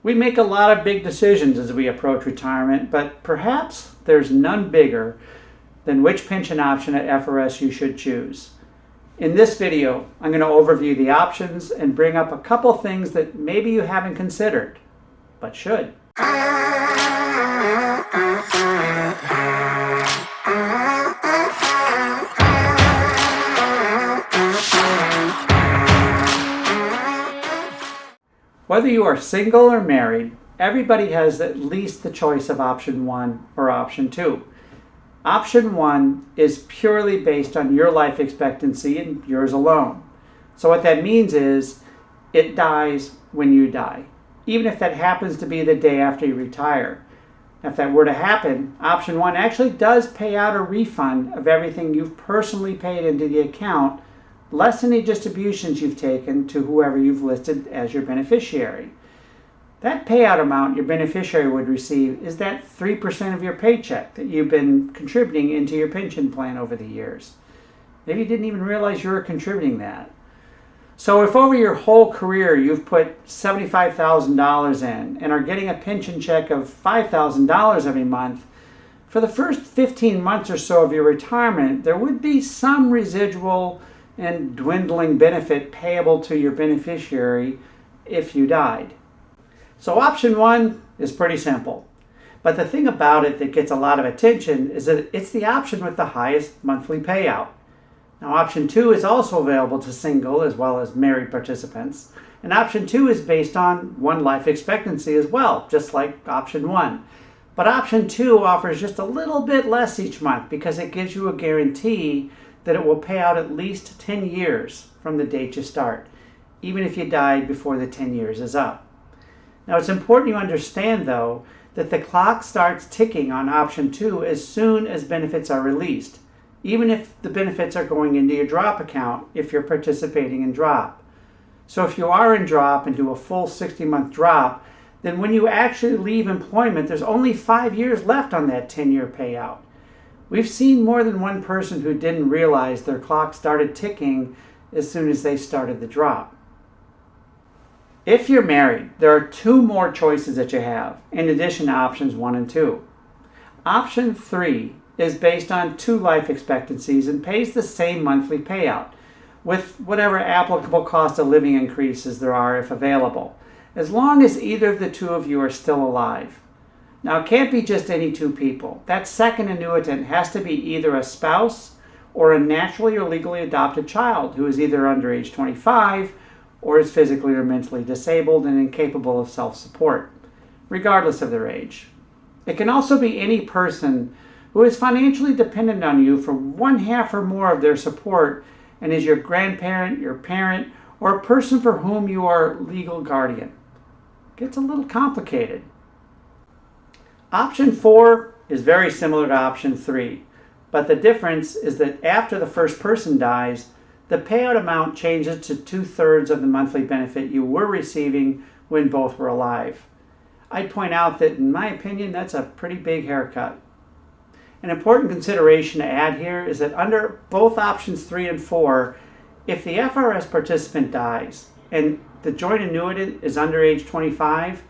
We make a lot of big decisions as we approach retirement, but perhaps there's none bigger than which pension option at FRS you should choose. In this video, I'm going to overview the options and bring up a couple things that maybe you haven't considered, but should. Whether you are single or married, everybody has at least the choice of option 1 or option 2. Option 1 is purely based on your life expectancy and yours alone. So what that means is it dies when you die, even if that happens to be the day after you retire. If that were to happen, option 1 actually does pay out a refund of everything you've personally paid into the account, less any distributions you've taken to whoever you've listed as your beneficiary. That payout amount your beneficiary would receive is that 3% of your paycheck that you've been contributing into your pension plan over the years. Maybe you didn't even realize you were contributing that. So if over your whole career you've put $75,000 in and are getting a pension check of $5,000 every month, for the first 15 months or so of your retirement, there would be some residual and dwindling benefit payable to your beneficiary if you died. So option 1 is pretty simple. But the thing about it that gets a lot of attention is that it's the option with the highest monthly payout. Now option 2 is also available to single as well as married participants. And option 2 is based on one life expectancy as well, just like option 1. But option 2 offers just a little bit less each month because it gives you a guarantee that it will pay out at least 10 years from the date you start, even if you died before the 10 years is up. Now it's important you understand, though, that the clock starts ticking on option 2 as soon as benefits are released, even if the benefits are going into your drop account if you're participating in drop. So if you are in drop and do a full 60-month drop, then when you actually leave employment, there's only 5 years left on that 10-year payout. We've seen more than one person who didn't realize their clock started ticking as soon as they started the drop. If you're married, there are 2 more choices that you have, in addition to options 1 and 2. Option 3 is based on 2 life expectancies and pays the same monthly payout, with whatever applicable cost of living increases there are if available, as long as either of the 2 of you are still alive. Now, it can't be just any 2 people. That second annuitant has to be either a spouse or a naturally or legally adopted child who is either under age 25 or is physically or mentally disabled and incapable of self-support, regardless of their age. It can also be any person who is financially dependent on you for 1/2 or more of their support and is your grandparent, your parent, or a person for whom you are legal guardian. It gets a little complicated. Option 4 is very similar to option 3, but the difference is that after the first person dies, the payout amount changes to 2/3 of the monthly benefit you were receiving when both were alive. I'd point out that, in my opinion, that's a pretty big haircut. An important consideration to add here is that under both options 3 and 4, if the FRS participant dies and the joint annuitant is under age 25,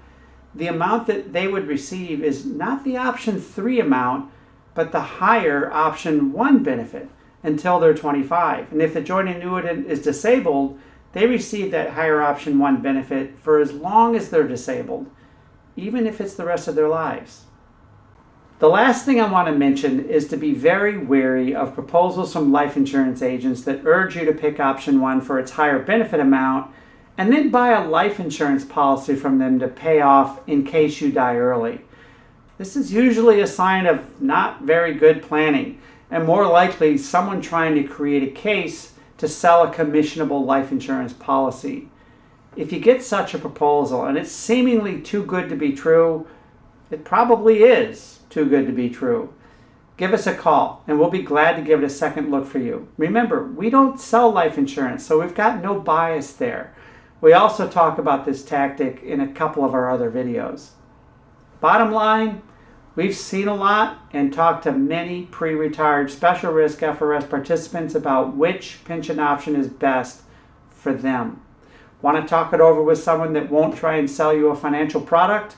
the amount that they would receive is not the option 3 amount, but the higher option 1 benefit until they're 25. And if the joint annuitant is disabled, they receive that higher option 1 benefit for as long as they're disabled, even if it's the rest of their lives. The last thing I want to mention is to be very wary of proposals from life insurance agents that urge you to pick option 1 for its higher benefit amount and then buy a life insurance policy from them to pay off in case you die early. This is usually a sign of not very good planning and more likely someone trying to create a case to sell a commissionable life insurance policy. If you get such a proposal and it's seemingly too good to be true, it probably is too good to be true. Give us a call and we'll be glad to give it a second look for you. Remember, we don't sell life insurance, so we've got no bias there. We also talk about this tactic in a couple of our other videos. Bottom line, we've seen a lot and talked to many pre-retired special risk FRS participants about which pension option is best for them. Want to talk it over with someone that won't try and sell you a financial product?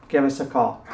Give us a call.